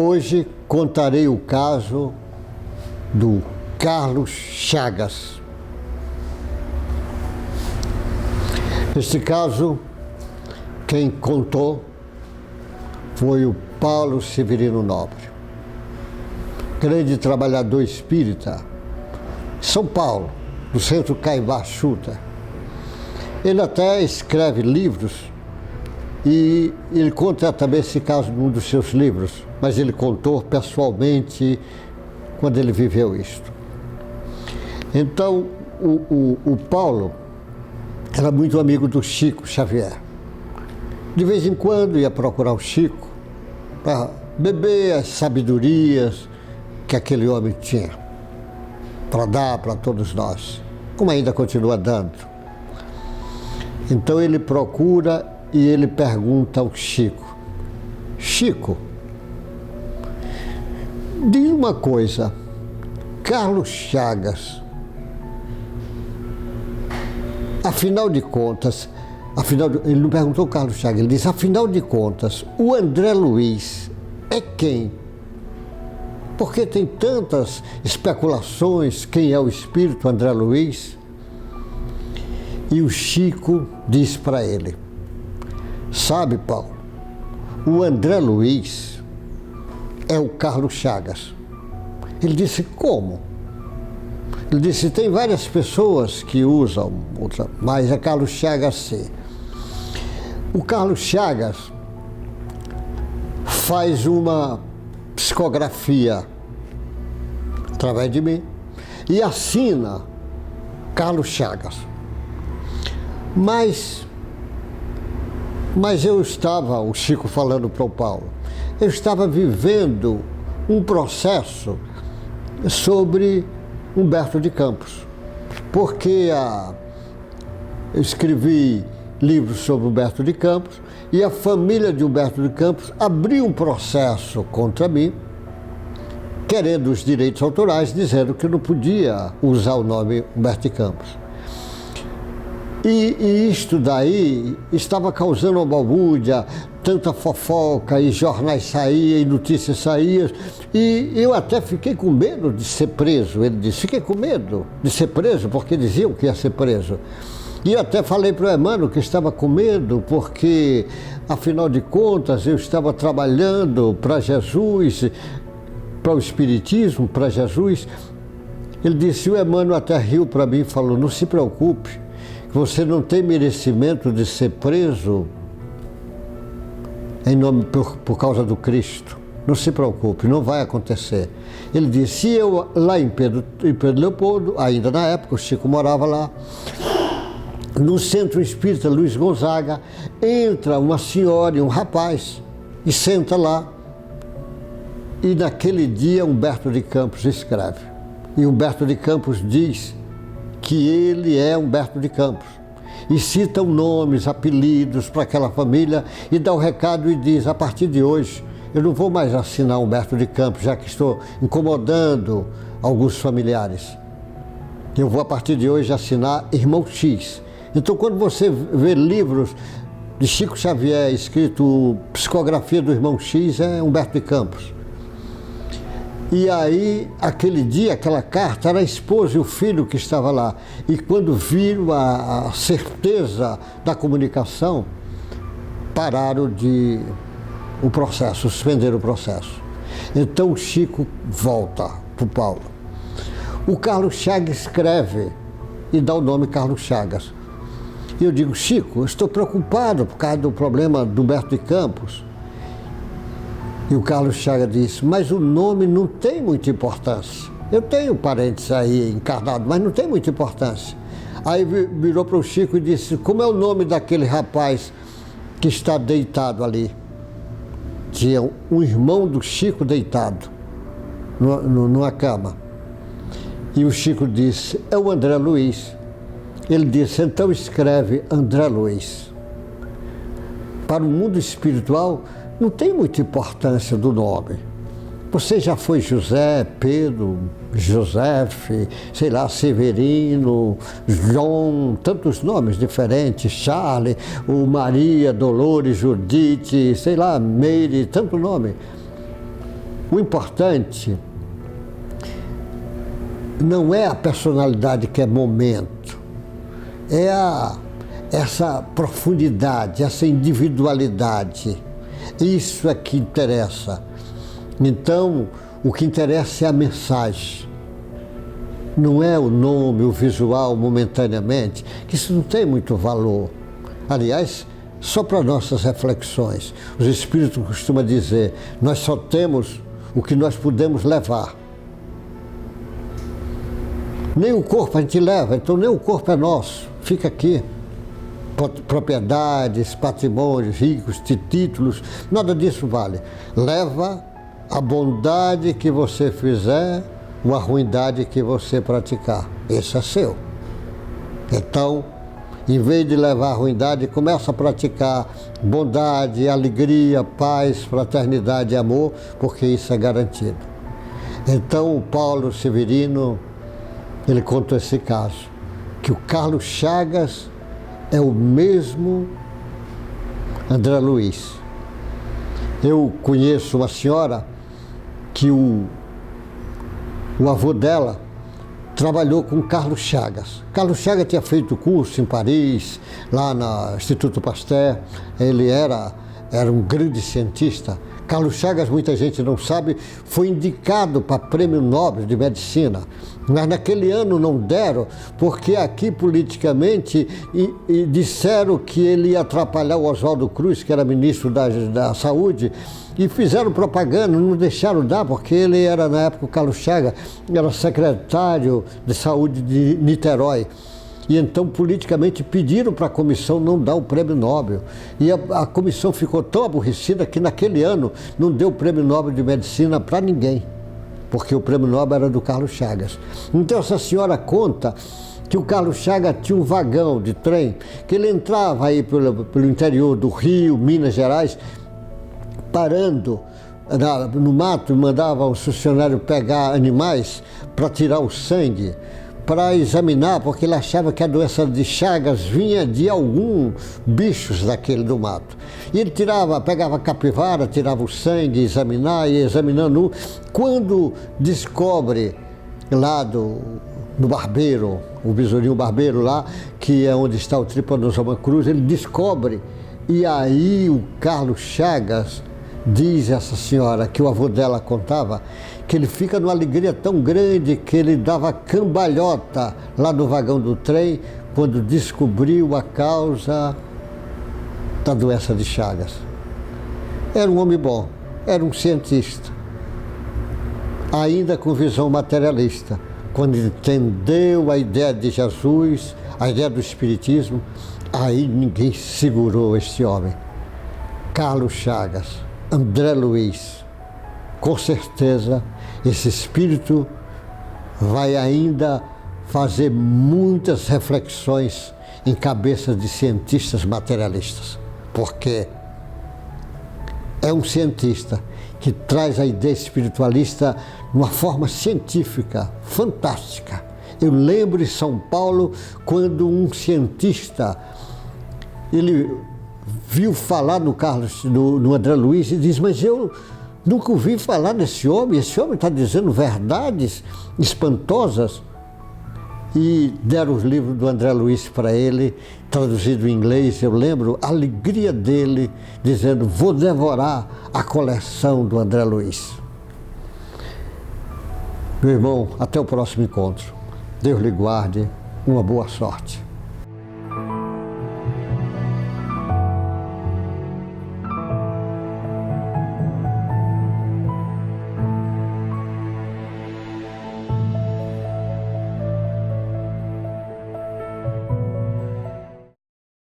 Hoje contarei o caso do Carlos Chagas. Este caso, quem contou foi o Paulo Severino Nobre, grande trabalhador espírita, São Paulo, do centro Caibá Chuta. Ele até escreve livros e ele conta também esse caso num dos seus livros, mas ele contou pessoalmente quando ele viveu isto. Então, o Paulo era muito amigo do Chico Xavier. De vez em quando ia procurar o Chico para beber as sabedorias que aquele homem tinha para dar para todos nós, como ainda continua dando. Então ele procura e ele pergunta ao Chico: Chico, diz uma coisa, Carlos Chagas, afinal de contas, ele não perguntou o Carlos Chagas, ele disse, afinal de contas, o André Luiz é quem? Porque tem tantas especulações, quem é o espírito André Luiz? E o Chico diz para ele, sabe, Paulo, o André Luiz é o Carlos Chagas. Ele disse, como? Ele disse, tem várias pessoas que usam, mas é Carlos Chagas sim. O Carlos Chagas faz uma psicografia através de mim e assina Carlos Chagas. Mas eu estava, o Chico falando para o Paulo, eu estava vivendo um processo sobre Humberto de Campos, porque eu escrevi livros sobre Humberto de Campos e a família de Humberto de Campos abriu um processo contra mim, querendo os direitos autorais, dizendo que não podia usar o nome Humberto de Campos. E isto daí estava causando uma balbúrdia, tanta fofoca, e jornais saíam, e notícias saíam, e eu até fiquei com medo de ser preso. Ele disse, fiquei com medo de ser preso, porque diziam que ia ser preso. E eu até falei para o Emmanuel que estava com medo, porque, afinal de contas, eu estava trabalhando para Jesus, para o Espiritismo, para Jesus. Ele disse, o Emmanuel até riu para mim e falou, não se preocupe, você não tem merecimento de ser preso em nome, por causa do Cristo. Não se preocupe, não vai acontecer. Ele disse, eu lá em Pedro Leopoldo, ainda na época, o Chico morava lá, no Centro Espírita Luiz Gonzaga, entra uma senhora e um rapaz e senta lá. E naquele dia Humberto de Campos escreve. E Humberto de Campos diz que ele é Humberto de Campos. E citam nomes, apelidos para aquela família e dá o recado e diz, a partir de hoje, eu não vou mais assinar Humberto de Campos, já que estou incomodando alguns familiares. Eu vou, a partir de hoje, assinar Irmão X. Então, quando você vê livros de Chico Xavier escrito Psicografia do Irmão X, é Humberto de Campos. E aí, aquele dia, aquela carta, era a esposa e o filho que estava lá. E quando viram a certeza da comunicação, pararam o processo, suspenderam o processo. Então o Chico volta para o Paulo. O Carlos Chagas escreve e dá o nome Carlos Chagas. E eu digo, Chico, eu estou preocupado por causa do problema do Humberto de Campos. E o Carlos Chagas disse, mas o nome não tem muita importância. Eu tenho parentes aí encarnados, mas não tem muita importância. Aí virou para o Chico e disse, como é o nome daquele rapaz que está deitado ali? Tinha um irmão do Chico deitado numa cama. E o Chico disse, é o André Luiz. Ele disse, então escreve André Luiz. Para o mundo espiritual, não tem muita importância do nome. Você já foi José, Pedro, Josefe, sei lá, Severino, João, tantos nomes diferentes, Charles, o Maria, Dolores, Judite, sei lá, Meire, tanto nome. O importante não é a personalidade que é momento, é essa profundidade, essa individualidade. Isso é que interessa. Então, o que interessa é a mensagem. Não é o nome, o visual momentaneamente, que isso não tem muito valor. Aliás, só para nossas reflexões. Os espíritos costumam dizer, nós só temos o que nós podemos levar. Nem o corpo a gente leva, então nem o corpo é nosso, fica aqui. Propriedades, patrimônios, ricos, títulos, nada disso vale. Leva a bondade que você fizer, ou a ruindade que você praticar. Esse é seu. Então, em vez de levar a ruindade, começa a praticar bondade, alegria, paz, fraternidade e amor, porque isso é garantido. Então, o Paulo Severino, ele contou esse caso, que o Carlos Chagas é o mesmo André Luiz. Eu conheço uma senhora que o avô dela trabalhou com Carlos Chagas. Carlos Chagas tinha feito curso em Paris, lá no Instituto Pasteur. Ele era um grande cientista. Carlos Chagas, muita gente não sabe, foi indicado para Prêmio Nobel de Medicina. Mas naquele ano não deram, porque aqui politicamente disseram que ele ia atrapalhar o Oswaldo Cruz, que era ministro da Saúde, e fizeram propaganda, não deixaram dar, porque ele era, na época, o Carlos Chagas, era secretário de saúde de Niterói. E então, politicamente, pediram para a comissão não dar o prêmio Nobel. E a comissão ficou tão aborrecida que naquele ano não deu o prêmio Nobel de Medicina para ninguém, porque o prêmio Nobel era do Carlos Chagas. Então essa senhora conta que o Carlos Chagas tinha um vagão de trem, que ele entrava aí pelo interior do Rio, Minas Gerais, parando no mato e mandava os funcionários pegar animais para tirar o sangue, para examinar, porque ele achava que a doença de Chagas vinha de alguns bichos daquele do mato. E ele pegava a capivara, tirava o sangue, examinar, e examinando. Quando descobre lá do barbeiro, o besourinho barbeiro lá, que é onde está o Trypanosoma cruz, ele descobre. E aí o Carlos Chagas diz essa senhora, que o avô dela contava, que ele fica numa alegria tão grande que ele dava cambalhota lá no vagão do trem quando descobriu a causa da doença de Chagas. Era um homem bom, era um cientista, ainda com visão materialista. Quando entendeu a ideia de Jesus, a ideia do Espiritismo, aí ninguém segurou este homem. Carlos Chagas, André Luiz, com certeza esse espírito vai ainda fazer muitas reflexões em cabeças de cientistas materialistas, porque é um cientista que traz a ideia espiritualista de uma forma científica, fantástica. Eu lembro em São Paulo, quando um cientista, ele viu falar no André Luiz e diz, mas eu nunca ouvi falar nesse homem, esse homem está dizendo verdades espantosas. E deram os livros do André Luiz para ele, traduzido em inglês, eu lembro a alegria dele, dizendo, vou devorar a coleção do André Luiz. Meu irmão, até o próximo encontro. Deus lhe guarde, uma boa sorte.